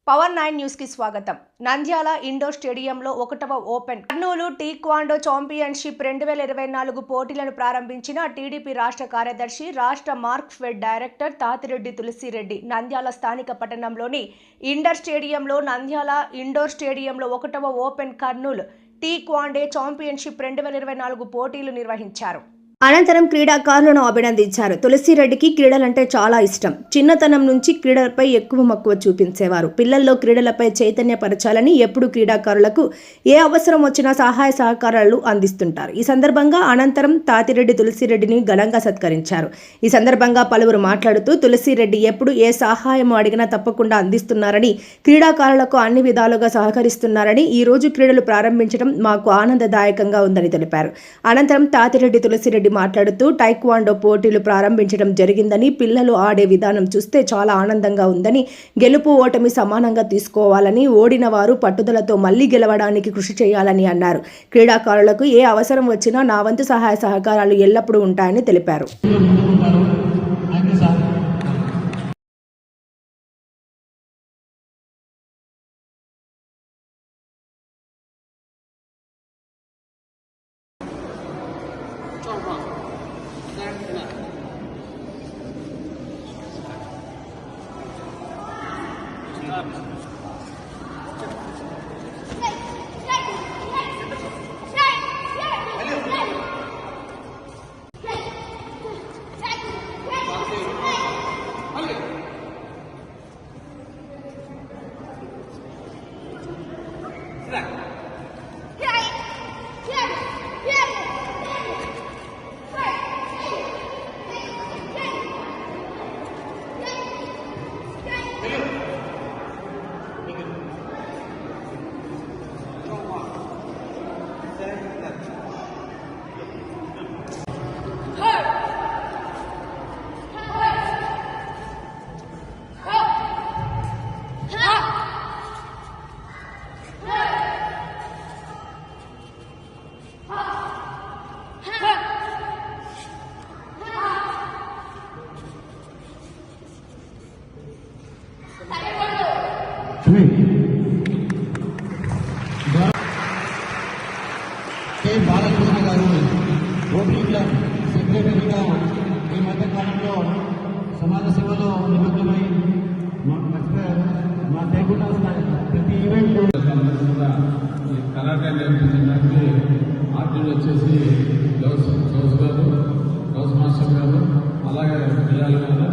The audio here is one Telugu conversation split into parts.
పవర్ 9 న్యూస్ కి స్వాగతం. నంద్యాల ఇండోర్ స్టేడియంలో 1వ ఓపెన్ కర్నూలు టేక్వాండో ఛాంపియన్షిప్ 2024 పోటీలను ప్రారంభించిన టీడీపీ రాష్ట్ర కార్యదర్శి, రాష్ట్ర మార్క్ఫెడ్ డైరెక్టర్ తాతిరెడ్డి తులసిరెడ్డి నంద్యాల స్థానిక పట్టణంలోని ఇండోర్ స్టేడియంలో 1వ ఓపెన్ కర్నూలు టేక్వాండో ఛాంపియన్షిప్ 2024 పోటీలు నిర్వహించారు. అనంతరం క్రీడాకారులను అభినందించారు. తులసిరెడ్డికి క్రీడలంటే చాలా ఇష్టం. చిన్నతనం నుంచి క్రీడలపై ఎక్కువ మక్కువ చూపించేవారు. పిల్లల్లో క్రీడలపై చైతన్యపరచాలని ఎప్పుడు క్రీడాకారులకు ఏ అవసరం వచ్చినా సహాయ సహకారాలు అందిస్తుంటారు. ఈ సందర్భంగా అనంతరం తాతిరెడ్డి తులసిరెడ్డిని ఘనంగా సత్కరించారు. ఈ సందర్భంగా పలువురు మాట్లాడుతూ తులసిరెడ్డి ఎప్పుడు ఏ సహాయం అడిగినా తప్పకుండా అందిస్తున్నారని, క్రీడాకారులకు అన్ని విధాలుగా సహకరిస్తున్నారని, ఈ రోజు క్రీడలు ప్రారంభించడం మాకు ఆనందదాయకంగా ఉందని తెలిపారు. అనంతరం తాతిరెడ్డి తులసిరెడ్డి మాట్లాడుతూ టైక్వాండో పోటీలు ప్రారంభించడం జరిగిందని, పిల్లలు ఆడే విధానం చూస్తే చాలా ఆనందంగా ఉందని, గెలుపు ఓటమి సమానంగా తీసుకోవాలని, ఓడిన వారు పట్టుదలతో మళ్లీ గెలవడానికి కృషి చేయాలని అన్నారు. క్రీడాకారులకు ఏ అవసరం వచ్చినా నా వంతు సహాయ సహకారాలు ఎల్లప్పుడూ ఉంటాయని తెలిపారు. బాలకృష్ణ గారు రోటరీ క్లబ్ సెక్రటరీగా ఈ మధ్య కాలంలో సమాజ సేవలో నిమగ్నమై మా లేకుండా ప్రతి ఈవెంట్ కరాటే నేర్పించడానికి ఆర్టీలు వచ్చేసి గౌస్ గారు, గౌస్ మాస్టర్ గారు, అలాగే పిల్లలు గారు.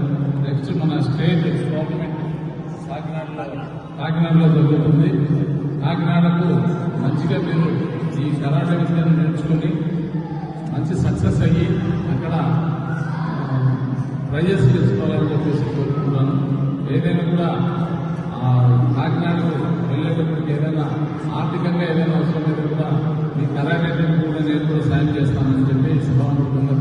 నెక్స్ట్ మన స్టేట్ టోర్నమెంట్ కాకినాడలో జరుగుతుంది. కాకినాడకు మంచిగా మీరు ఈ కరాటే విద్యను నేర్చుకుని మంచి సక్సెస్ అయ్యి అక్కడ ప్రైజెస్ తీసుకోవాలని చెప్పేసి కోరుకుంటున్నాను. ఏదైనా కూడా కాకినాడకు వెళ్ళేటప్పటికి ఏదైనా ఆర్థికంగా ఏదైనా అవసరం అయితే కూడా ఈ కరాటే కూడా నేను కూడా సాయం చేస్తానని చెప్పి సభాముఖంగా